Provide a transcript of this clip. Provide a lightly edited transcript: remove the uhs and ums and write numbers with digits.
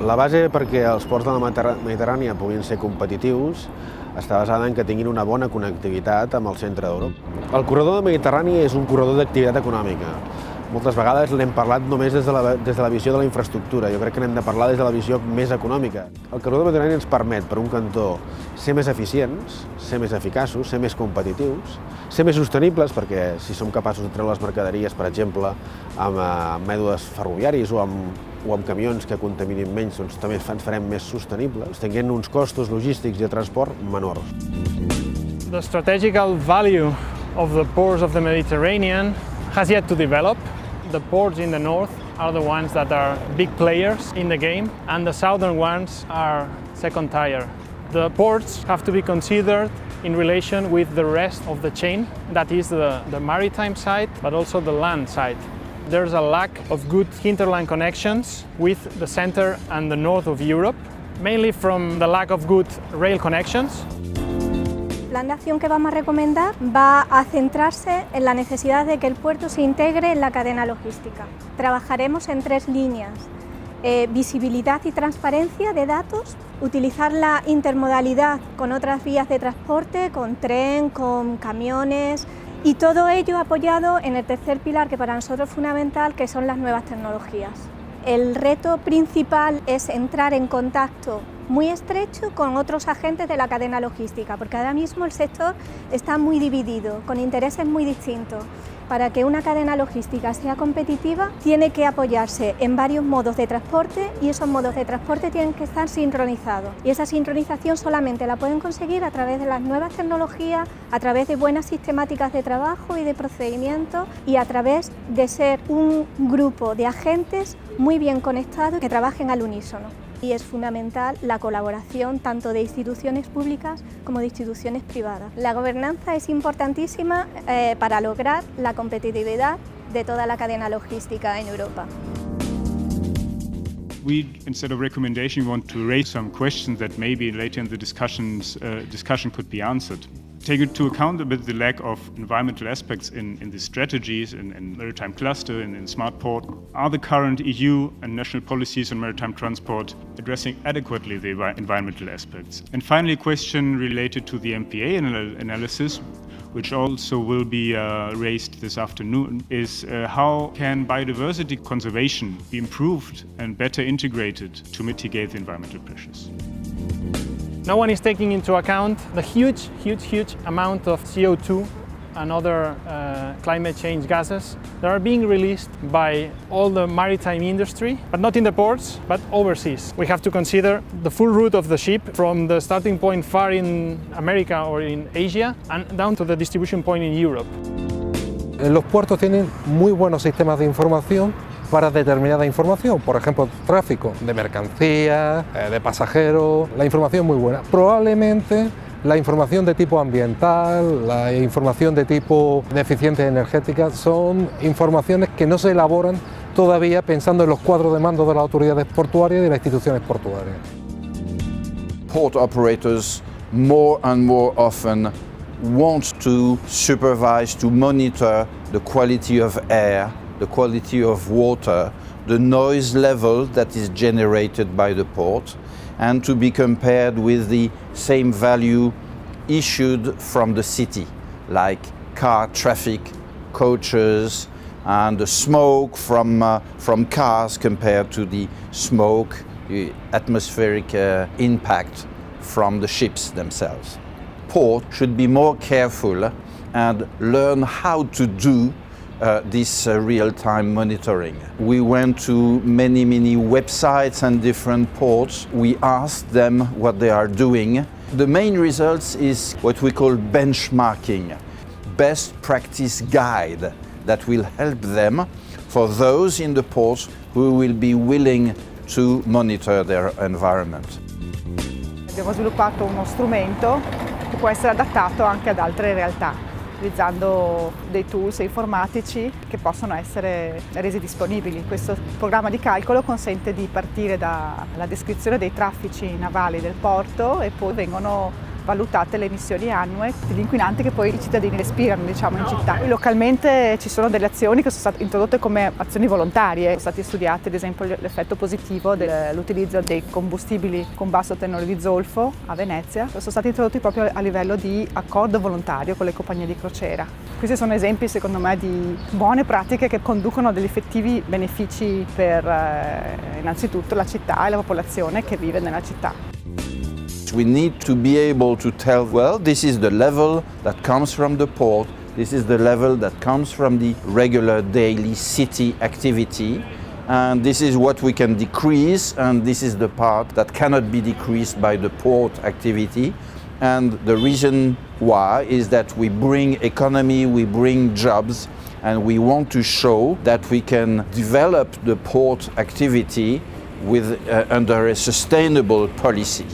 La base perquè els ports de la Mediterrània puguin ser competitius està basada en que tinguin una bona connectivitat amb el centre d'Europa. El corredor del Mediterrani és un corredor d'activitat econòmica. Moltes vegades n'hem parlat només des de la visió de la infraestructura. Jo crec que n'hem de parlar des de la visió més econòmica. El corredor mediterrani ens permet, per un cantó, ser més eficients, ser més eficaços, ser més competitius, ser més sostenibles, perquè si som capaços de treure les mercaderies, per exemple, amb mètodes ferroviaris o amb camions que contaminin menys, doncs també ens farem més sostenibles, tenint uns costos logístics i de transport menors. The strategical value of the ports of the Mediterranean has yet to develop. The ports in the north are the ones that are big players in the game, and the southern ones are second tier. The ports have to be considered in relation with the rest of the chain, that is the maritime side, but also the land side. There's a lack of good hinterland connections with the center and the north of Europe, mainly from the lack of good rail connections. El plan de acción que vamos a recomendar va a centrarse en la necesidad de que el puerto se integre en la cadena logística. Trabajaremos en 3 líneas: visibilidad y transparencia de datos, utilizar la intermodalidad con otras vías de transporte, con tren, con camiones, y todo ello apoyado en el tercer pilar que para nosotros es fundamental, que son las nuevas tecnologías. El reto principal es entrar en contacto muy estrecho con otros agentes de la cadena logística, porque ahora mismo el sector está muy dividido, con intereses muy distintos. Para que una cadena logística sea competitiva, tiene que apoyarse en varios modos de transporte y esos modos de transporte tienen que estar sincronizados. Y esa sincronización solamente la pueden conseguir a través de las nuevas tecnologías, a través de buenas sistemáticas de trabajo y de procedimientos y a través de ser un grupo de agentes muy bien conectados que trabajen al unísono. Y es fundamental la colaboración tanto de instituciones públicas como de instituciones privadas. La gobernanza es importantísima para lograr la competitividad de toda la cadena logística en Europa. We, instead of recommendation, want to raise some questions that maybe later in the discussion could be answered. Take into account a bit the lack of environmental aspects in these strategies, in maritime cluster, in smart port. Are the current EU and national policies on maritime transport addressing adequately the environmental aspects? And finally, a question related to the MPA analysis, which also will be raised this afternoon, is how can biodiversity conservation be improved and better integrated to mitigate the environmental pressures? No one is taking into account the huge amount of CO2 and other climate change gases that are being released by all the maritime industry, but not in the ports, but overseas. We have to consider the full route of the ship from the starting point far in America or in Asia and down to the distribution point in Europe. Los puertos tienen muy buenos sistemas de información para determinada información, por ejemplo, tráfico de mercancías, de pasajeros, la información es muy buena. Probablemente la información de tipo ambiental, la información de tipo de eficiencia energética son informaciones que no se elaboran todavía pensando en los cuadros de mando de las autoridades portuarias y de las instituciones portuarias. Port operators more and more often want to supervise, to monitor the quality of air, the quality of water, the noise level that is generated by the port, and to be compared with the same value issued from the city, like car traffic, coaches, and the smoke from cars compared to the smoke, the atmospheric impact from the ships themselves. Port should be more careful and learn how to do this real-time monitoring. We went to many websites and different ports. We asked them what they are doing. The main results is what we call benchmarking, best practice guide that will help them for those in the ports who will be willing to monitor their environment. Abbiamo sviluppato uno strumento che può essere adattato anche ad altre realtà, utilizzando dei tools informatici che possono essere resi disponibili. Questo programma di calcolo consente di partire dalla descrizione dei traffici navali del porto e poi vengono valutate le emissioni annue degli inquinanti che poi i cittadini respirano, diciamo, in città. E localmente ci sono delle azioni che sono state introdotte come azioni volontarie. Sono stati studiati ad esempio l'effetto positivo dell'utilizzo dei combustibili con basso tenore di zolfo a Venezia. Sono stati introdotti proprio a livello di accordo volontario con le compagnie di crociera. Questi sono esempi secondo me di buone pratiche che conducono a degli effettivi benefici per innanzitutto la città e la popolazione che vive nella città. We need to be able to tell, well, this is the level that comes from the port, this is the level that comes from the regular daily city activity, and this is what we can decrease, and this is the part that cannot be decreased by the port activity. And the reason why is that we bring economy, we bring jobs, and we want to show that we can develop the port activity with, under a sustainable policy.